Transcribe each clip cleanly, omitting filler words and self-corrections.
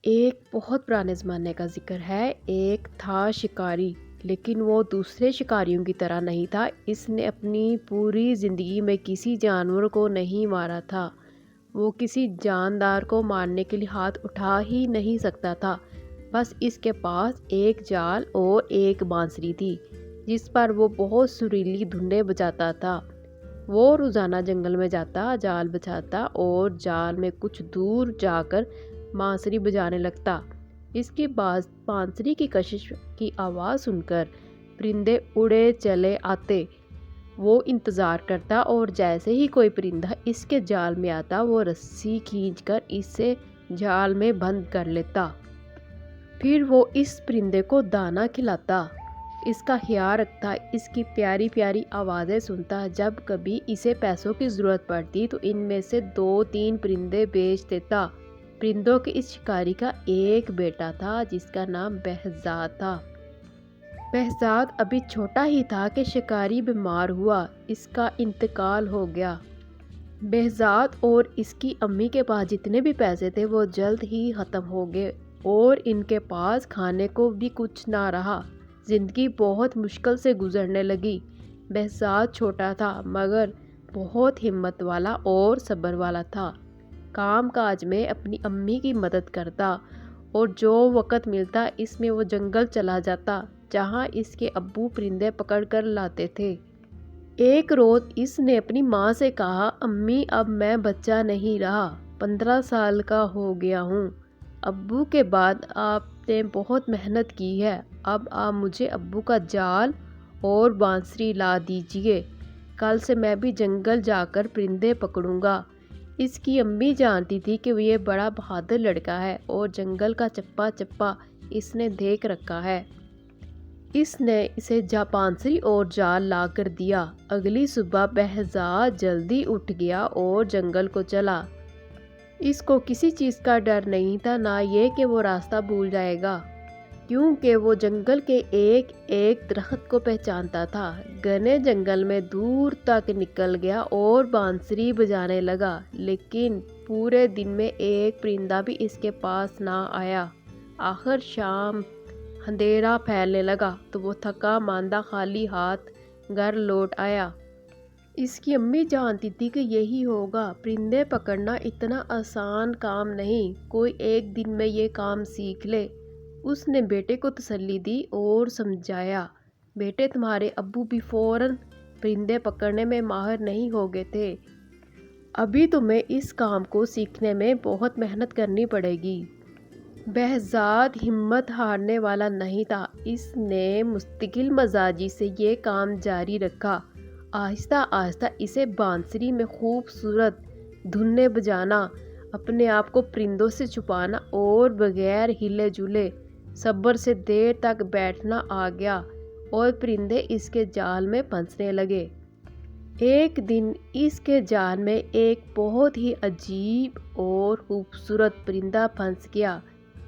ایک بہت پرانے زمانے کا ذکر ہے۔ ایک تھا شکاری، لیکن وہ دوسرے شکاریوں کی طرح نہیں تھا۔ اس نے اپنی پوری زندگی میں کسی جانور کو نہیں مارا تھا۔ وہ کسی جاندار کو مارنے کے لیے ہاتھ اٹھا ہی نہیں سکتا تھا۔ بس اس کے پاس ایک جال اور ایک بانسری تھی، جس پر وہ بہت سریلی دھنیں بجاتا تھا۔ وہ روزانہ جنگل میں جاتا، جال بچھاتا اور جال میں کچھ دور جا کر بانسری بجانے لگتا۔ اس کی بانسری کی کشش کی آواز سن کر پرندے اڑے چلے آتے۔ وہ انتظار کرتا اور جیسے ہی کوئی پرندہ اس کے جال میں آتا، وہ رسی کھینچ کر اسے جال میں بند کر لیتا۔ پھر وہ اس پرندے کو دانہ کھلاتا، اس کا خیال رکھتا، اس کی پیاری پیاری آوازیں سنتا۔ جب کبھی اسے پیسوں کی ضرورت پڑتی تو ان میں سے 2-3 پرندے بیچ دیتا۔ پرندوں کے اس شکاری کا ایک بیٹا تھا، جس کا نام بہزاد تھا۔ بہزاد ابھی چھوٹا ہی تھا کہ شکاری بیمار ہوا، اس کا انتقال ہو گیا۔ بہزاد اور اس کی امی کے پاس جتنے بھی پیسے تھے وہ جلد ہی ختم ہو گئے اور ان کے پاس کھانے کو بھی کچھ نہ رہا۔ زندگی بہت مشکل سے گزرنے لگی۔ بہزاد چھوٹا تھا مگر بہت ہمت والا اور صبر والا تھا۔ کام کاج میں اپنی امی کی مدد کرتا اور جو وقت ملتا اس میں وہ جنگل چلا جاتا، جہاں اس کے ابو پرندے پکڑ کر لاتے تھے۔ ایک روز اس نے اپنی ماں سے کہا، امی اب میں بچہ نہیں رہا، 15 سال کا ہو گیا ہوں۔ ابو کے بعد آپ نے بہت محنت کی ہے، اب آپ مجھے ابو کا جال اور بانسری لا دیجیے، کل سے میں بھی جنگل جا کر پرندے پکڑوں گا۔ اس کی امی جانتی تھی کہ یہ بڑا بہادر لڑکا ہے اور جنگل کا چپا چپا اس نے دیکھ رکھا ہے۔ اس نے اسے بانسری اور جال لا کر دیا۔ اگلی صبح بہزاد جلدی اٹھ گیا اور جنگل کو چلا۔ اس کو کسی چیز کا ڈر نہیں تھا، نہ یہ کہ وہ راستہ بھول جائے گا، کیونکہ وہ جنگل کے ایک ایک درخت کو پہچانتا تھا۔ گھنے جنگل میں دور تک نکل گیا اور بانسری بجانے لگا، لیکن پورے دن میں ایک پرندہ بھی اس کے پاس نہ آیا۔ آخر شام اندھیرا پھیلنے لگا تو وہ تھکا ماندہ خالی ہاتھ گھر لوٹ آیا۔ اس کی امی جانتی تھی کہ یہی ہوگا۔ پرندے پکڑنا اتنا آسان کام نہیں، کوئی ایک دن میں یہ کام سیکھ لے۔ اس نے بیٹے کو تسلی دی اور سمجھایا، بیٹے تمہارے ابو بھی فوراً پرندے پکڑنے میں ماہر نہیں ہو گئے تھے، ابھی تمہیں اس کام کو سیکھنے میں بہت محنت کرنی پڑے گی۔ بہزاد ہمت ہارنے والا نہیں تھا، اس نے مستقل مزاجی سے یہ کام جاری رکھا۔ آہستہ آہستہ اسے بانسری میں خوبصورت دھنیں بجانا، اپنے آپ کو پرندوں سے چھپانا اور بغیر ہلے جلے صبر سے دیر تک بیٹھنا آ گیا اور پرندے اس کے جال میں پھنسنے لگے۔ ایک دن اس کے جال میں ایک بہت ہی عجیب اور خوبصورت پرندہ پھنس گیا۔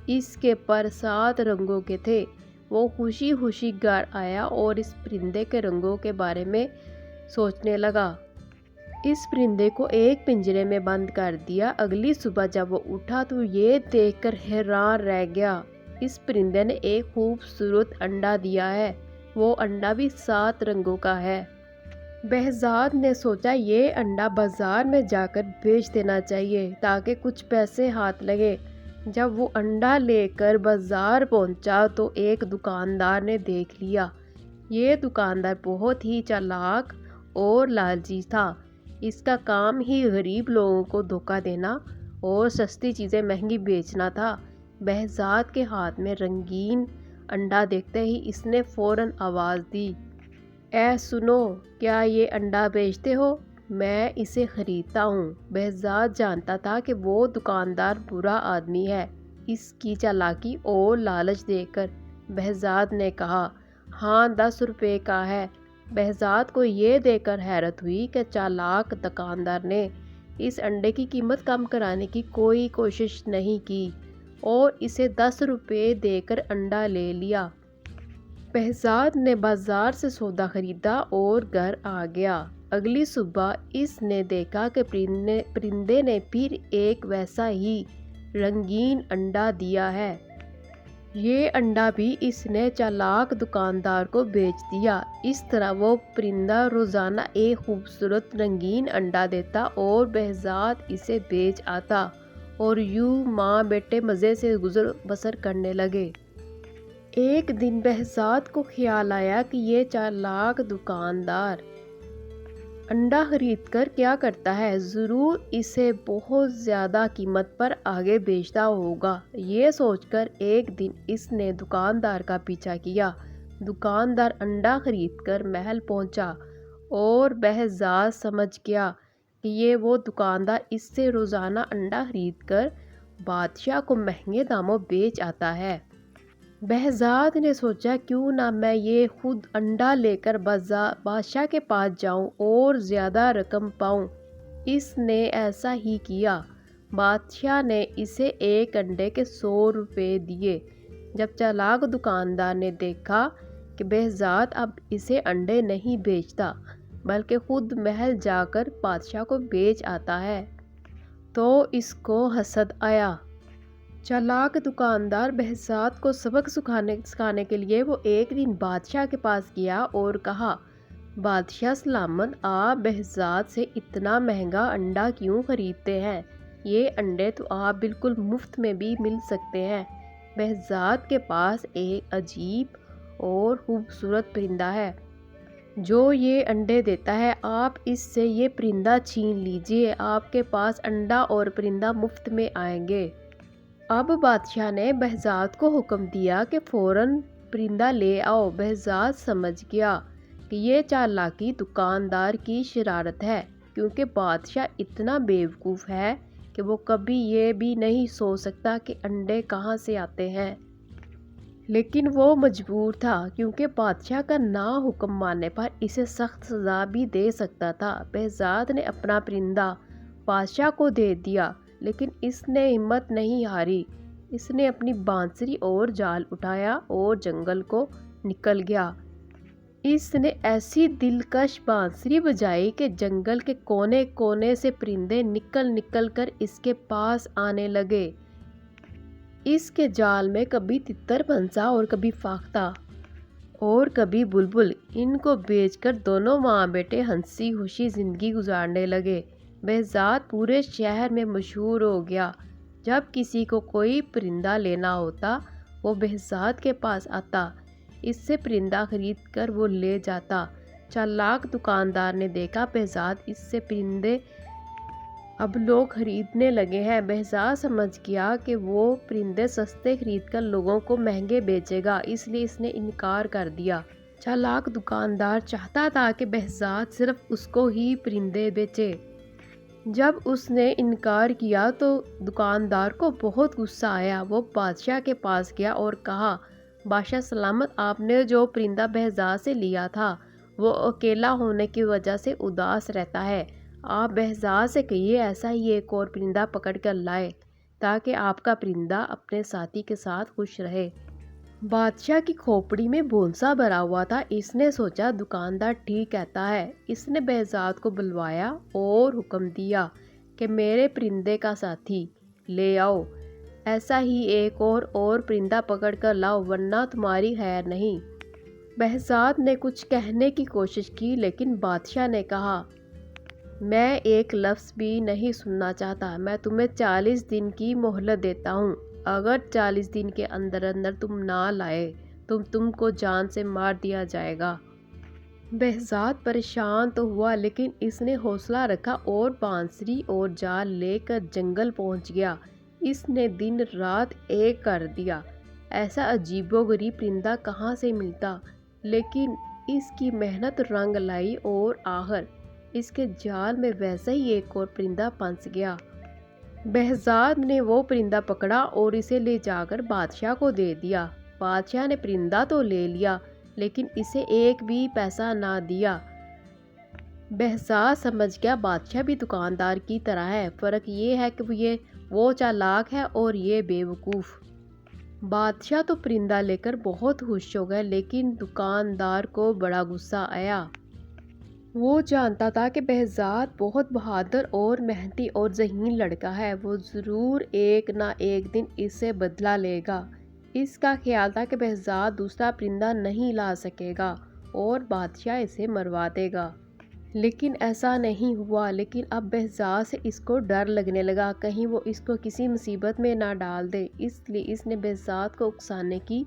اس کے پر 7 رنگوں کے تھے۔ وہ خوشی خوشی گھر آیا اور اس پرندے کے رنگوں کے بارے میں سوچنے لگا۔ اس پرندے کو ایک پنجرے میں بند کر دیا۔ اگلی صبح جب وہ اٹھا تو یہ دیکھ کر حیران رہ گیا، اس پرندے نے ایک خوبصورت انڈا دیا ہے، وہ انڈا بھی 7 رنگوں کا ہے۔ بہزاد نے سوچا یہ انڈا بازار میں جا کر بیچ دینا چاہیے تاکہ کچھ پیسے ہاتھ لگے۔ جب وہ انڈا لے کر بازار پہنچا تو ایک دکاندار نے دیکھ لیا۔ یہ دکاندار بہت ہی چالاک اور لالچی تھا۔ اس کا کام ہی غریب لوگوں کو دھوکہ دینا اور سستی چیزیں مہنگی بیچنا تھا۔ بہزاد کے ہاتھ میں رنگین انڈا دیکھتے ہی اس نے فوراً آواز دی، اے سنو، کیا یہ انڈا بیچتے ہو؟ میں اسے خریدتا ہوں۔ بہزاد جانتا تھا کہ وہ دکاندار برا آدمی ہے۔ اس کی چالاکی اور لالچ دیکھ کر بہزاد نے کہا، ہاں 10 روپے کا ہے۔ بہزاد کو یہ دیکھ کر حیرت ہوئی کہ چالاک دکاندار نے اس انڈے کی قیمت کم کرانے کی کوئی کوشش نہیں کی اور اسے 10 روپے دے کر انڈا لے لیا۔ بہزاد نے بازار سے سودا خریدا اور گھر آ گیا۔ اگلی صبح اس نے دیکھا کہ پرندے نے پھر ایک ویسا ہی رنگین انڈا دیا ہے۔ یہ انڈا بھی اس نے چالاک دکاندار کو بیچ دیا۔ اس طرح وہ پرندہ روزانہ ایک خوبصورت رنگین انڈا دیتا اور بہزاد اسے بیچ آتا، اور یوں ماں بیٹے مزے سے گزر بسر کرنے لگے۔ ایک دن بہزاد کو خیال آیا کہ یہ چالاک دکاندار انڈا خرید کر کیا کرتا ہے، ضرور اسے بہت زیادہ قیمت پر آگے بیچتا ہوگا۔ یہ سوچ کر ایک دن اس نے دکاندار کا پیچھا کیا۔ دکاندار انڈا خرید کر محل پہنچا اور بہزاد سمجھ گیا کہ یہ وہ دکاندار اس سے روزانہ انڈا خرید کر بادشاہ کو مہنگے داموں بیچ آتا ہے۔ بہزاد نے سوچا کیوں نہ میں یہ خود انڈا لے کر بادشاہ کے پاس جاؤں اور زیادہ رقم پاؤں۔ اس نے ایسا ہی کیا۔ بادشاہ نے اسے ایک انڈے کے 100 روپے دیے۔ جب چالاک دکاندار نے دیکھا کہ بہزاد اب اسے انڈے نہیں بیچتا بلکہ خود محل جا کر بادشاہ کو بیچ آتا ہے تو اس کو حسد آیا۔ چالاک دکاندار بہزاد کو سبق سکھانے کے لیے وہ ایک دن بادشاہ کے پاس گیا اور کہا، بادشاہ سلامت، آپ بہزاد سے اتنا مہنگا انڈا کیوں خریدتے ہیں؟ یہ انڈے تو آپ بالکل مفت میں بھی مل سکتے ہیں۔ بہزاد کے پاس ایک عجیب اور خوبصورت پرندہ ہے جو یہ انڈے دیتا ہے، آپ اس سے یہ پرندہ چھین لیجئے، آپ کے پاس انڈا اور پرندہ مفت میں آئیں گے۔ اب بادشاہ نے بہزاد کو حکم دیا کہ فوراً پرندہ لے آؤ۔ بہزاد سمجھ گیا کہ یہ چالاکی دکاندار کی شرارت ہے، کیونکہ بادشاہ اتنا بیوقوف ہے کہ وہ کبھی یہ بھی نہیں سوچ سکتا کہ انڈے کہاں سے آتے ہیں۔ لیکن وہ مجبور تھا، کیونکہ بادشاہ کا نا حکم ماننے پر اسے سخت سزا بھی دے سکتا تھا۔ بہزاد نے اپنا پرندہ بادشاہ کو دے دیا، لیکن اس نے ہمت نہیں ہاری۔ اس نے اپنی بانسری اور جال اٹھایا اور جنگل کو نکل گیا۔ اس نے ایسی دلکش بانسری بجائی کہ جنگل کے کونے کونے سے پرندے نکل نکل کر اس کے پاس آنے لگے۔ اس کے جال میں کبھی تتر پھنسا اور کبھی فاختہ اور کبھی بلبل۔ ان کو بیچ کر دونوں ماں بیٹے ہنسی خوشی زندگی گزارنے لگے۔ بہزاد پورے شہر میں مشہور ہو گیا۔ جب کسی کو کوئی پرندہ لینا ہوتا وہ بہزاد کے پاس آتا، اس سے پرندہ خرید کر وہ لے جاتا۔ چالاک دکاندار نے دیکھا بہزاد اس سے پرندے اب لوگ خریدنے لگے ہیں۔ بہزاد سمجھ گیا کہ وہ پرندے سستے خرید کر لوگوں کو مہنگے بیچے گا، اس لیے اس نے انکار کر دیا۔ چالاک دکاندار چاہتا تھا کہ بہزاد صرف اس کو ہی پرندے بیچے۔ جب اس نے انکار کیا تو دکاندار کو بہت غصہ آیا۔ وہ بادشاہ کے پاس گیا اور کہا، بادشاہ سلامت، آپ نے جو پرندہ بہزاد سے لیا تھا وہ اکیلا ہونے کی وجہ سے اداس رہتا ہے۔ آپ بہزاد سے کہیے ایسا ہی ایک اور پرندہ پکڑ کر لائے تاکہ آپ کا پرندہ اپنے ساتھی کے ساتھ خوش رہے۔ بادشاہ کی کھوپڑی میں بھونسا بھرا ہوا تھا۔ اس نے سوچا دکاندار ٹھیک کہتا ہے۔ اس نے بہزاد کو بلوایا اور حکم دیا کہ میرے پرندے کا ساتھی لے آؤ، ایسا ہی ایک اور پرندہ پکڑ کر لاؤ ورنہ تمہاری خیر نہیں۔ بہزاد نے کچھ کہنے کی کوشش کی لیکن بادشاہ نے کہا، میں ایک لفظ بھی نہیں سننا چاہتا۔ میں تمہیں 40 دن کی مہلت دیتا ہوں۔ اگر 40 دن کے اندر تم نہ لائے تو تم کو جان سے مار دیا جائے گا۔ بہزاد پریشان تو ہوا لیکن اس نے حوصلہ رکھا اور بانسری اور جال لے کر جنگل پہنچ گیا۔ اس نے دن رات ایک کر دیا، ایسا عجیب و غریب پرندہ کہاں سے ملتا، لیکن اس کی محنت رنگ لائی اور آخر اس کے جال میں ویسا ہی ایک اور پرندہ پھنس گیا۔ بہزاد نے وہ پرندہ پکڑا اور اسے لے جا کر بادشاہ کو دے دیا۔ بادشاہ نے پرندہ تو لے لیا لیکن اسے ایک بھی پیسہ نہ دیا۔ بہزاد سمجھ گیا بادشاہ بھی دکاندار کی طرح ہے، فرق یہ ہے کہ وہ چالاک ہے اور یہ بیوقوف۔ بادشاہ تو پرندہ لے کر بہت خوش ہو گئے لیکن دکاندار کو بڑا غصہ آیا۔ وہ جانتا تھا کہ بہزاد بہت بہادر اور محنتی اور ذہین لڑکا ہے، وہ ضرور ایک نہ ایک دن اس سے بدلہ لے گا۔ اس کا خیال تھا کہ بہزاد دوسرا پرندہ نہیں لا سکے گا اور بادشاہ اسے مروا دے گا۔ لیکن ایسا نہیں ہوا، لیکن اب بہزاد سے اس کو ڈر لگنے لگا، کہیں وہ اس کو کسی مصیبت میں نہ ڈال دے۔ اس لیے اس نے بہزاد کو اکسانے کی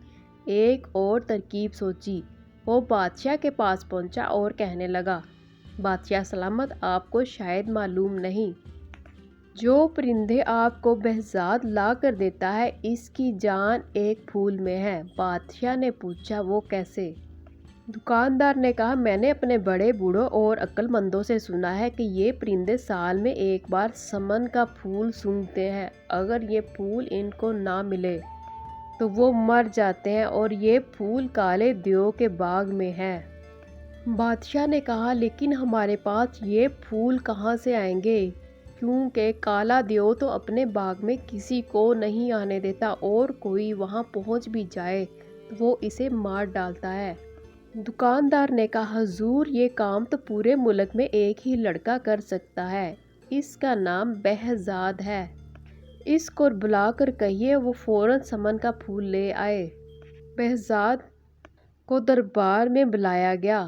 ایک اور ترکیب سوچی۔ وہ بادشاہ کے پاس پہنچا اور کہنے لگا، بادشاہ سلامت، آپ کو شاید معلوم نہیں، جو پرندے آپ کو بہزاد لا کر دیتا ہے اس کی جان ایک پھول میں ہے۔ بادشاہ نے پوچھا، وہ کیسے؟ دکاندار نے کہا، میں نے اپنے بڑے بوڑھوں اور عقل مندوں سے سنا ہے کہ یہ پرندے سال میں ایک بار سمن کا پھول سونگھتے ہیں، اگر یہ پھول ان کو نہ ملے تو وہ مر جاتے ہیں، اور یہ پھول کالے دیو کے باغ میں ہے۔ بادشاہ نے کہا، لیکن ہمارے پاس یہ پھول کہاں سے آئیں گے، کیونکہ کالا دیو تو اپنے باغ میں کسی کو نہیں آنے دیتا، اور کوئی وہاں پہنچ بھی جائے تو وہ اسے مار ڈالتا ہے۔ دکاندار نے کہا، حضور، یہ کام تو پورے ملک میں ایک ہی لڑکا کر سکتا ہے، اس کا نام بہزاد ہے، اس کو بلا کر کہیے وہ فوراً سمن کا پھول لے آئے۔ بہزاد کو دربار میں بلایا گیا۔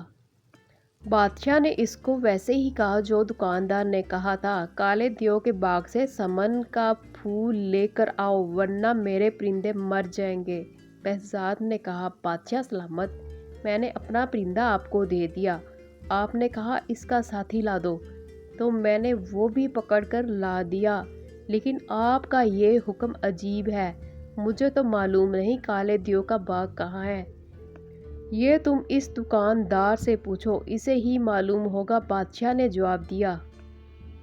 بادشاہ نے اس کو ویسے ہی کہا جو دکاندار نے کہا تھا، کالے دیو کے باغ سے سمن کا پھول لے کر آؤ ورنہ میرے پرندے مر جائیں گے۔ بہزاد نے کہا، بادشاہ سلامت، میں نے اپنا پرندہ آپ کو دے دیا، آپ نے کہا اس کا ساتھی لا دو، تو میں نے وہ بھی پکڑ کر لا دیا، لیکن آپ کا یہ حکم عجیب ہے، مجھے تو معلوم نہیں کالے دیو کا باغ کہاں ہے، یہ تم اس دکاندار سے پوچھو، اسے ہی معلوم ہوگا۔ بادشاہ نے جواب دیا۔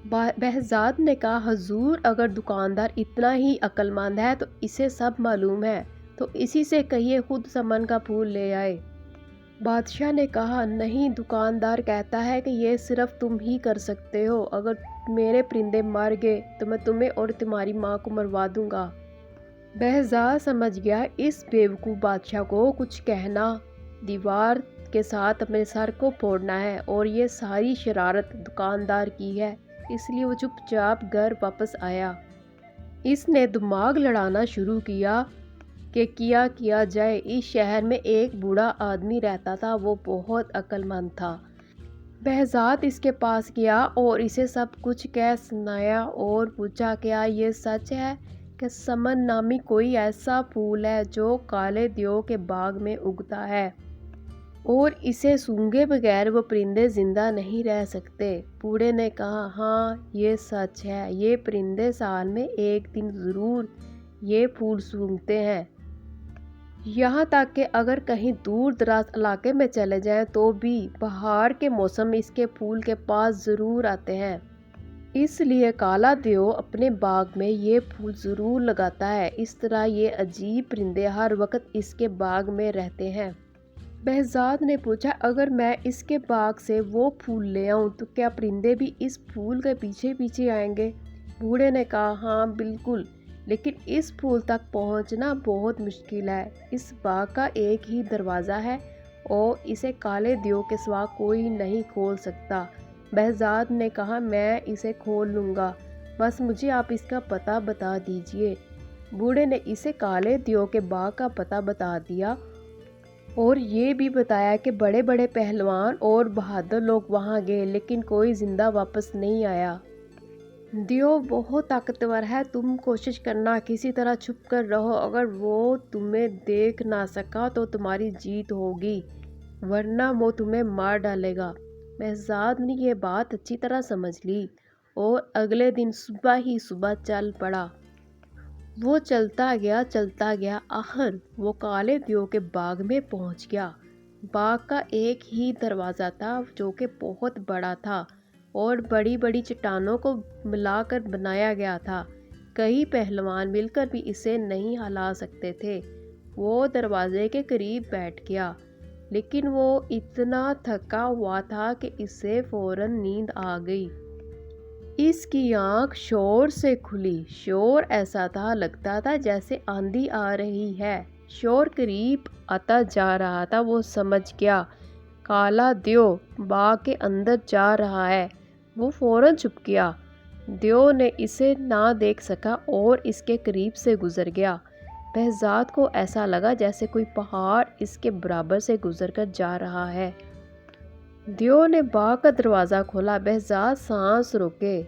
بہزاد نے کہا، حضور، اگر دکاندار اتنا ہی عقل مند ہے تو اسے سب معلوم ہے، تو اسی سے کہیے خود سمن کا پھول لے آئے۔ بادشاہ نے کہا، نہیں، دکاندار کہتا ہے کہ یہ صرف تم ہی کر سکتے ہو، اگر میرے پرندے مر گئے تو میں تمہیں اور تمہاری ماں کو مروا دوں گا۔ بہزاد سمجھ گیا اس بیوقوف بادشاہ کو کچھ کہنا دیوار کے ساتھ اپنے سر کو پھوڑنا ہے، اور یہ ساری شرارت دکاندار کی ہے، اس لیے وہ چپ چاپ گھر واپس آیا۔ اس نے دماغ لڑانا شروع کیا کہ کیا جائے۔ اس شہر میں ایک بوڑھا آدمی رہتا تھا، وہ بہت عقل مند تھا۔ بہزاد اس کے پاس گیا اور اسے سب کچھ کہہ سنایا اور پوچھا، کیا یہ سچ ہے کہ سمن نامی کوئی ایسا پھول ہے جو کالے دیو کے باغ میں اگتا ہے، اور اسے سونگھے بغیر وہ پرندے زندہ نہیں رہ سکتے؟ بوڑھے نے کہا، ہاں، یہ سچ ہے، یہ پرندے سال میں ایک دن ضرور یہ پھول سونگھتے ہیں، یہاں تک کہ اگر کہیں دور دراز علاقے میں چلے جائیں تو بھی بہار کے موسم میں اس کے پھول کے پاس ضرور آتے ہیں، اس لیے کالا دیو اپنے باغ میں یہ پھول ضرور لگاتا ہے، اس طرح یہ عجیب پرندے ہر وقت اس کے باغ میں رہتے ہیں۔ بہزاد نے پوچھا، اگر میں اس کے باغ سے وہ پھول لے آؤں تو کیا پرندے بھی اس پھول کے پیچھے پیچھے آئیں گے؟ بوڑھے نے کہا، ہاں بالکل، لیکن اس پھول تک پہنچنا بہت مشکل ہے، اس باغ کا ایک ہی دروازہ ہے اور اسے کالے دیو کے سوا کوئی نہیں کھول سکتا۔ بہزاد نے کہا، میں اسے کھول لوں گا، بس مجھے آپ اس کا پتہ بتا دیجئے۔ بوڑھے نے اسے کالے دیو کے باغ کا پتہ بتا دیا اور یہ بھی بتایا کہ بڑے بڑے پہلوان اور بہادر لوگ وہاں گئے لیکن کوئی زندہ واپس نہیں آیا۔ دیو بہت طاقتور ہے، تم کوشش کرنا، کسی طرح چھپ کر رہو، اگر وہ تمہیں دیکھ نہ سکا تو تمہاری جیت ہوگی، ورنہ وہ تمہیں مار ڈالے گا۔ بہزاد نے یہ بات اچھی طرح سمجھ لی اور اگلے دن صبح ہی صبح چل پڑا۔ وہ چلتا گیا، آخر وہ کالے دیو کے باغ میں پہنچ گیا۔ باغ کا ایک ہی دروازہ تھا جو کہ بہت بڑا تھا اور بڑی بڑی چٹانوں کو ملا کر بنایا گیا تھا، کئی پہلوان مل کر بھی اسے نہیں ہلا سکتے تھے۔ وہ دروازے کے قریب بیٹھ گیا، لیکن وہ اتنا تھکا ہوا تھا کہ اسے فوراً نیند آ گئی۔ اس کی آنکھ شور سے کھلی، شور ایسا تھا لگتا تھا جیسے آندھی آ رہی ہے، شور قریب آتا جا رہا تھا۔ وہ سمجھ گیا کالا دیو باغ کے اندر جا رہا ہے۔ وہ فوراً چھپ گیا۔ دیو نے اسے نہ دیکھ سکا اور اس کے قریب سے گزر گیا۔ بہزاد کو ایسا لگا جیسے کوئی پہاڑ اس کے برابر سے گزر کر جا رہا ہے۔ دیو نے باغ کا دروازہ کھولا۔ بہزاد سانس روکے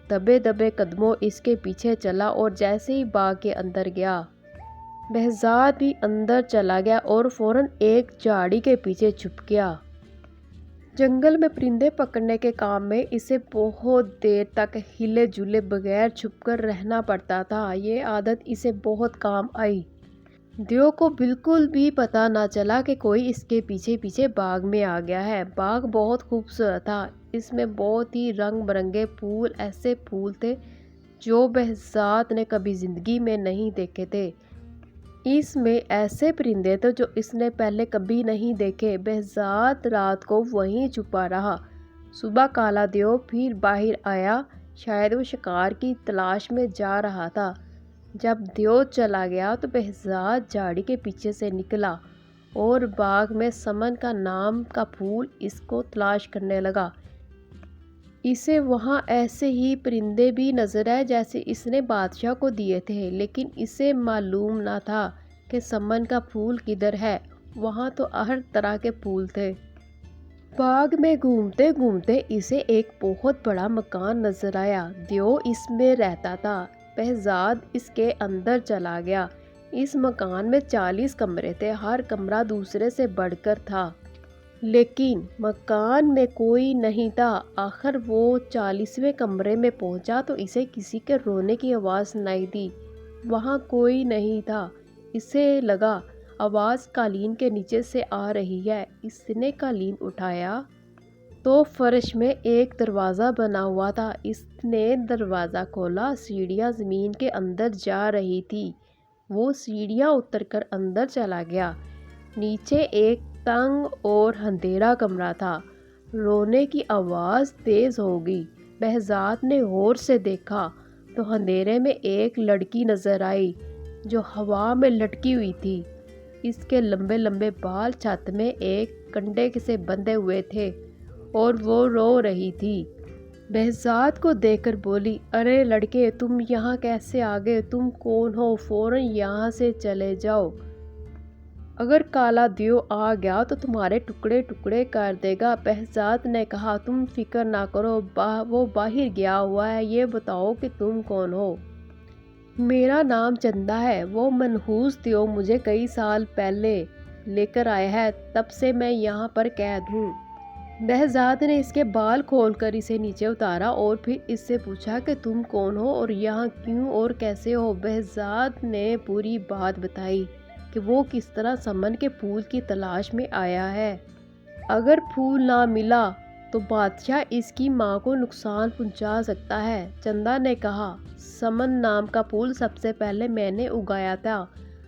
دبے دبے قدموں اس کے پیچھے چلا اور جیسے ہی باغ کے اندر گیا، بہزاد بھی اندر چلا گیا اور فوراً ایک جھاڑی کے پیچھے چھپ گیا۔ جنگل میں پرندے پکڑنے کے کام میں اسے بہت دیر تک ہلے جلے بغیر چھپ کر رہنا پڑتا تھا۔ یہ عادت اسے بہت کام آئی۔ دیو کو بالکل بھی پتہ نہ چلا کہ کوئی اس کے پیچھے پیچھے باغ میں آ گیا ہے۔ باغ بہت خوبصورت تھا۔ اس میں بہت ہی رنگ برنگے پھول، ایسے پھول تھے جو بہزاد نے کبھی زندگی میں نہیں دیکھے تھے۔ اس میں ایسے پرندے تھے جو اس نے پہلے کبھی نہیں دیکھے۔ بہزاد رات کو وہیں چھپا رہا۔ صبح کالا دیو پھر باہر آیا، شاید وہ شکار کی تلاش میں جا رہا تھا۔ جب دیو چلا گیا تو بہزاد جھاڑی کے پیچھے سے نکلا اور باغ میں سمن کا نام کا پھول اس کو تلاش کرنے لگا۔ اسے وہاں ایسے ہی پرندے بھی نظر آئے جیسے اس نے بادشاہ کو دیے تھے، لیکن اسے معلوم نہ تھا کہ سمن کا پھول کدھر ہے۔ وہاں تو ہر طرح کے پھول تھے۔ باغ میں گھومتے گھومتے اسے ایک بہت بڑا مکان نظر آیا۔ دیو اس میں رہتا تھا۔ بہزاد اس کے اندر چلا گیا۔ اس مکان میں 40 کمرے تھے، ہر کمرہ دوسرے سے بڑھ کر تھا، لیکن مکان میں کوئی نہیں تھا۔ آخر وہ 40ویں کمرے میں پہنچا تو اسے کسی کے رونے کی آواز سنائی دی۔ وہاں کوئی نہیں تھا۔ اسے لگا آواز قالین کے نیچے سے آ رہی ہے۔ اس نے قالین اٹھایا تو فرش میں ایک دروازہ بنا ہوا تھا۔ اس نے دروازہ کھولا، سیڑھیاں زمین کے اندر جا رہی تھی۔ وہ سیڑھیاں اتر کر اندر چلا گیا۔ نیچے ایک تنگ اور اندھیرا کمرہ تھا۔ رونے کی آواز تیز ہو گئی۔ بہزاد نے غور سے دیکھا تو اندھیرے میں ایک لڑکی نظر آئی جو ہوا میں لٹکی ہوئی تھی۔ اس کے لمبے لمبے بال چھت میں ایک کنڈے سے بندھے ہوئے تھے اور وہ رو رہی تھی۔ بہزاد کو دیکھ کر بولی، ارے لڑکے، تم یہاں کیسے آ گئے؟ تم کون ہو؟ فوراً یہاں سے چلے جاؤ۔ اگر کالا دیو آ گیا تو تمہارے ٹکڑے ٹکڑے کر دے گا۔ بہزاد نے کہا، تم فکر نہ کرو، وہ باہر گیا ہوا ہے۔ یہ بتاؤ کہ تم کون ہو؟ میرا نام چندا ہے۔ وہ منحوس دیو مجھے کئی سال پہلے لے کر آیا ہے، تب سے میں یہاں پر قید ہوں۔ بہزاد نے اس کے بال کھول کر اسے نیچے اتارا اور پھر اس سے پوچھا کہ تم کون ہو اور یہاں کیوں اور کیسے ہو؟ بہزاد نے پوری بات بتائی کہ وہ کس طرح سمن کے پھول کی تلاش میں آیا ہے۔ اگر پھول نہ ملا تو بادشاہ اس کی ماں کو نقصان پہنچا سکتا ہے۔ چندا نے کہا، سمن نام کا پھول سب سے پہلے میں نے اگایا تھا۔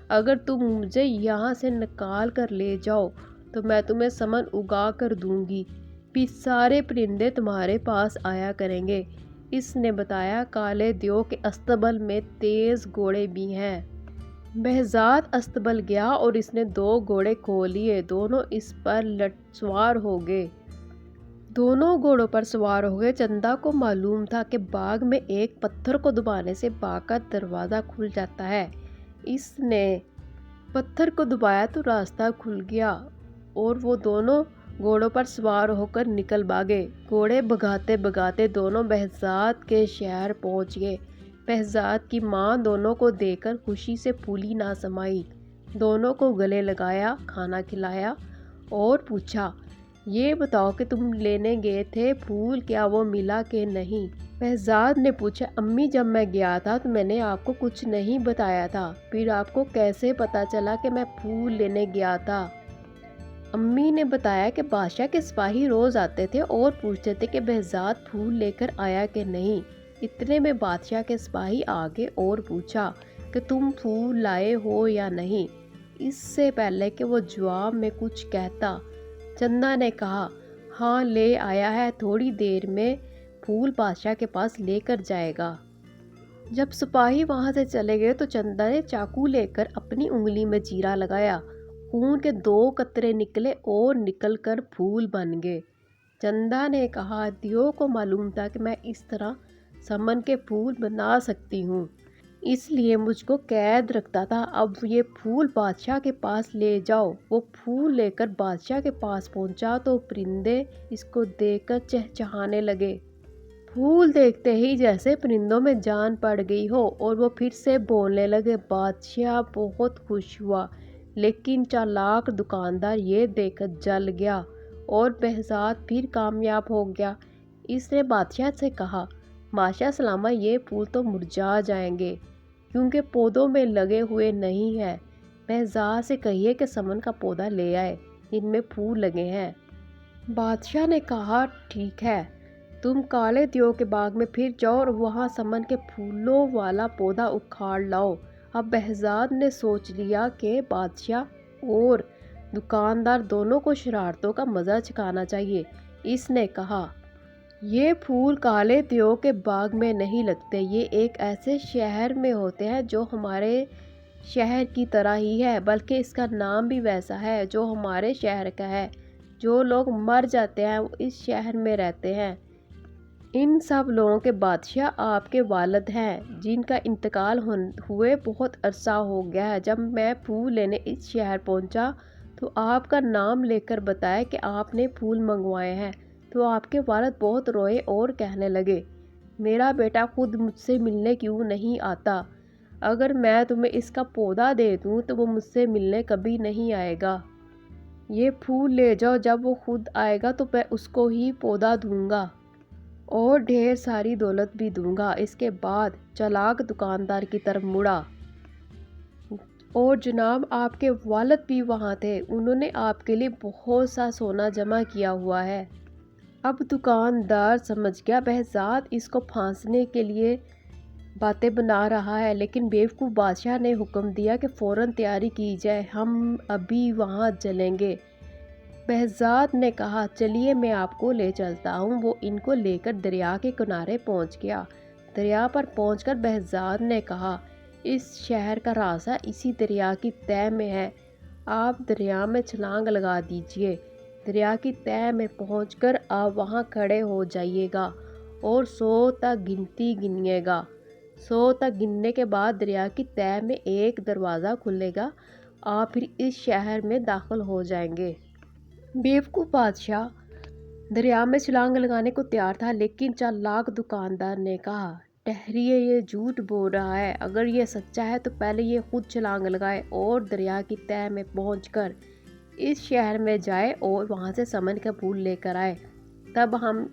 اگر تم مجھے یہاں سے نکال کر لے جاؤ تو میں تمہیں سمن اگا کر دوں گی، پھر سارے پرندے تمہارے پاس آیا کریں گے۔ اس نے بتایا، کالے دیو کے استبل میں تیز گھوڑے بھی ہیں۔ بہزاد استبل گیا اور اس نے 2 گھوڑے کھول لیے۔ دونوں اس پر سوار ہو گئے۔ دونوں گھوڑوں پر سوار ہو گئے۔ چندا کو معلوم تھا کہ باغ میں ایک پتھر کو دبانے سے باغ کا دروازہ کھل جاتا ہے۔ اس نے پتھر کو دبایا تو راستہ کھل گیا اور وہ دونوں گھوڑوں پر سوار ہو کر نکل بھاگے۔ گھوڑے بھگاتے بھگاتے دونوں بہزاد کے شہر پہنچ گئے۔ بہزاد کی ماں دونوں کو دیکھ کر خوشی سے پھولی نہ سمائی۔ دونوں کو گلے لگایا، کھانا کھلایا اور پوچھا، یہ بتاؤ کہ تم لینے گئے تھے پھول، کیا وہ ملا کہ نہیں؟ بہزاد نے پوچھا، امی، جب میں گیا تھا تو میں نے آپ کو کچھ نہیں بتایا تھا، پھر آپ کو کیسے پتا چلا کہ میں پھول لینے گیا تھا؟ امی نے بتایا کہ بادشاہ کے سپاہی روز آتے تھے اور پوچھتے تھے کہ بہزاد پھول لے کر آیا کہ نہیں۔ اتنے میں بادشاہ کے سپاہی آگے اور پوچھا کہ تم پھول لائے ہو یا نہیں۔ اس سے پہلے کہ وہ جواب میں کچھ کہتا، چندا نے کہا، ہاں لے آیا ہے، تھوڑی دیر میں پھول بادشاہ کے پاس لے کر جائے گا۔ جب سپاہی وہاں سے چلے گئے تو چندا نے چاقو لے کر اپنی انگلی میں چیرا لگایا خون کے 2 قطرے نکلے اور نکل کر پھول بن گئے۔ چندا نے کہا، دیو کو معلوم تھا کہ میں اس طرح سمن کے پھول بنا سکتی ہوں، اس لیے مجھ کو قید رکھتا تھا۔ اب یہ پھول بادشاہ کے پاس لے جاؤ۔ وہ پھول لے کر بادشاہ کے پاس پہنچا تو پرندے اس کو دیکھ کر چہچہانے لگے۔ پھول دیکھتے ہی جیسے پرندوں میں جان پڑ گئی ہو اور وہ پھر سے بولنے لگے۔ بادشاہ بہت خوش ہوا، لیکن چالاک دکاندار یہ دیکھ کر جل گیا اور بہزاد پھر کامیاب ہو گیا۔ اس نے بادشاہ سے کہا، بادشاہ سلامت، یہ پھول تو مرجھا جائیں گے کیونکہ پودوں میں لگے ہوئے نہیں ہیں۔ بہزاد سے کہیے کہ سمن کا پودا لے آئے، ان میں پھول لگے ہیں۔ بادشاہ نے کہا، ٹھیک ہے، تم کالے دیو کے باغ میں پھر جاؤ اور وہاں سمن کے پھولوں والا پودا اکھاڑ لاؤ۔ اب بہزاد نے سوچ لیا کہ بادشاہ اور دکاندار دونوں کو شرارتوں کا مزہ چکھانا چاہیے۔ اس نے کہا، یہ پھول کالے دیو کے باغ میں نہیں لگتے، یہ ایک ایسے شہر میں ہوتے ہیں جو ہمارے شہر کی طرح ہی ہے، بلکہ اس کا نام بھی ویسا ہے جو ہمارے شہر کا ہے۔ جو لوگ مر جاتے ہیں وہ اس شہر میں رہتے ہیں۔ ان سب لوگوں کے بادشاہ آپ کے والد ہیں، جن کا انتقال ہوئے بہت عرصہ ہو گیا ہے۔ جب میں پھول لینے اس شہر پہنچا تو آپ کا نام لے کر بتایا کہ آپ نے پھول منگوائے ہیں، تو آپ کے والد بہت روئے اور کہنے لگے، میرا بیٹا خود مجھ سے ملنے کیوں نہیں آتا؟ اگر میں تمہیں اس کا پودا دے دوں تو وہ مجھ سے ملنے کبھی نہیں آئے گا۔ یہ پھول لے جاؤ، جب وہ خود آئے گا تو میں اس کو ہی پودا دوں گا اور ڈھیر ساری دولت بھی دوں گا۔ اس کے بعد چالاک دکاندار کی طرف مڑا، اور جناب آپ کے والد بھی وہاں تھے، انہوں نے آپ کے لیے بہت سا سونا جمع کیا ہوا ہے۔ اب دکاندار سمجھ گیا بہزاد اس کو پھانسنے کے لیے باتیں بنا رہا ہے، لیکن بیوقوف بادشاہ نے حکم دیا کہ فوراً تیاری کی جائے، ہم ابھی وہاں چلیں گے۔ بہزاد نے کہا، چلیے میں آپ کو لے چلتا ہوں۔ وہ ان کو لے کر دریا کے کنارے پہنچ گیا۔ دریا پر پہنچ کر بہزاد نے کہا، اس شہر کا راستہ اسی دریا کی تہہ میں ہے، آپ دریا میں چھلانگ لگا دیجئے۔ دریا کی تہہ میں پہنچ کر آپ وہاں کھڑے ہو جائیے گا اور 100 تک گنتی گنیے گا۔ 100 تک گننے کے بعد دریا کی تہہ میں ایک دروازہ کھلے گا، آپ پھر اس شہر میں داخل ہو جائیں گے۔ بیوقوف بادشاہ دریا میں چھلانگ لگانے کو تیار تھا، لیکن چالاک دکاندار نے کہا، ٹھہریے، یہ جھوٹ بول رہا ہے، اگر یہ سچا ہے تو پہلے یہ خود چھلانگ لگائے اور دریا کی تہہ میں پہنچ کر اس شہر میں جائے اور وہاں سے سمن کا پھول لے کر آئے، تب ہم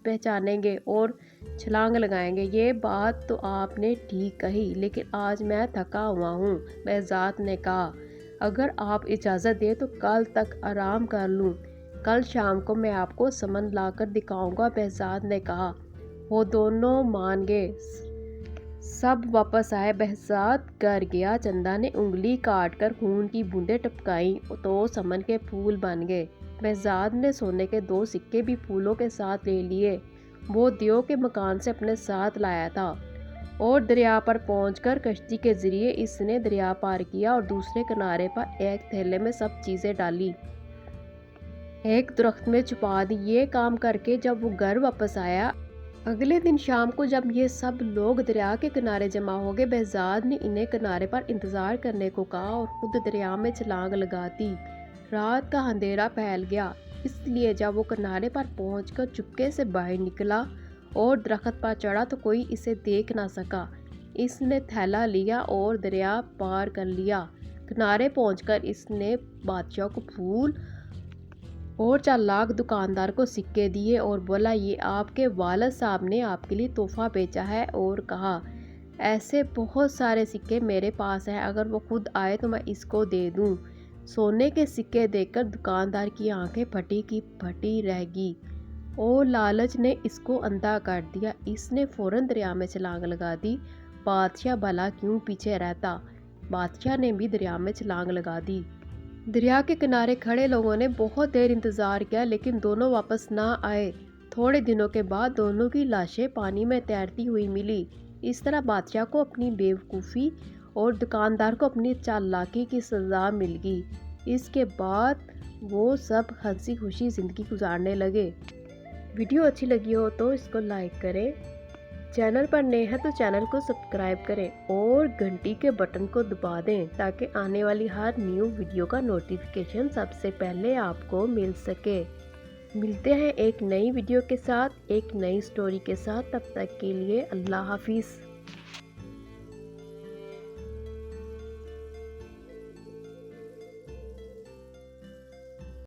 پہچانیں گے اور چھلانگ لگائیں گے۔ یہ بات تو آپ نے ٹھیک کہی، لیکن آج میں تھکا ہوا ہوں۔ بہزاد نے کہا، اگر آپ اجازت دیں تو کل تک آرام کر لوں، کل شام کو میں آپ کو سمن لا کر دکھاؤں گا۔ بہزاد نے کہا۔ وہ دونوں مان گئے، سب واپس آئے۔ بہزاد گھر گیا، چندا نے انگلی کاٹ کر خون کی بوندیں ٹپکائیں تو سمن کے پھول بن گئے۔ بہزاد نے سونے کے 2 سکے بھی پھولوں کے ساتھ لے لیے، وہ دیو کے مکان سے اپنے ساتھ لایا تھا، اور دریا پر پہنچ کر کشتی کے ذریعے اس نے دریا پار کیا اور دوسرے کنارے پر ایک تھیلے میں سب چیزیں ڈالی، ایک درخت میں چھپا دی۔ یہ کام کر کے جب وہ گھر واپس آیا، اگلے دن شام کو جب یہ سب لوگ دریا کے کنارے جمع ہو گئے، بہزاد نے انہیں کنارے پر انتظار کرنے کو کہا اور خود دریا میں چھلانگ لگا دی۔ رات کا اندھیرا پھیل گیا، اس لیے جب وہ کنارے پر پہنچ کر چپکے سے باہر نکلا اور درخت پر چڑھا تو کوئی اسے دیکھ نہ سکا۔ اس نے تھیلا لیا اور دریا پار کر لیا۔ کنارے پہنچ کر اس نے بادشاہ کو پھول اور چالاک دکاندار کو سکے دیے اور بولا، یہ آپ کے والد صاحب نے آپ کے لیے تحفہ بھیجا ہے، اور کہا، ایسے بہت سارے سکے میرے پاس ہیں، اگر وہ خود آئے تو میں اس کو دے دوں۔ سونے کے سکے دیکھ کر دکاندار کی آنکھیں پھٹی کی پھٹی رہ گئی اور لالچ نے اس کو اندھا کر دیا۔ اس نے فوراً دریا میں چھلانگ لگا دی۔ بادشاہ بھلا کیوں پیچھے رہتا؟ بادشاہ نے بھی دریا میں چھلانگ لگا دی۔ دریا کے کنارے کھڑے لوگوں نے بہت دیر انتظار کیا، لیکن دونوں واپس نہ آئے۔ تھوڑے دنوں کے بعد دونوں کی لاشیں پانی میں تیرتی ہوئی ملی۔ اس طرح بادشاہ کو اپنی بیوقوفی اور دکاندار کو اپنی چالاکی کی سزا مل گئی۔ اس کے بعد وہ سب ہنسی خوشی زندگی گزارنے لگے۔ ویڈیو اچھی لگی ہو تو اس کو لائک کریں، چینل پر نئے ہیں تو چینل کو سبسکرائب کریں اور گھنٹی کے بٹن کو دبا دیں تاکہ آنے والی ہر نیو ویڈیو کا نوٹیفیکیشن سب سے پہلے آپ کو مل سکے۔ ملتے ہیں ایک نئی ویڈیو کے ساتھ، ایک نئی سٹوری کے ساتھ، تب تک کے لیے اللہ حافظ۔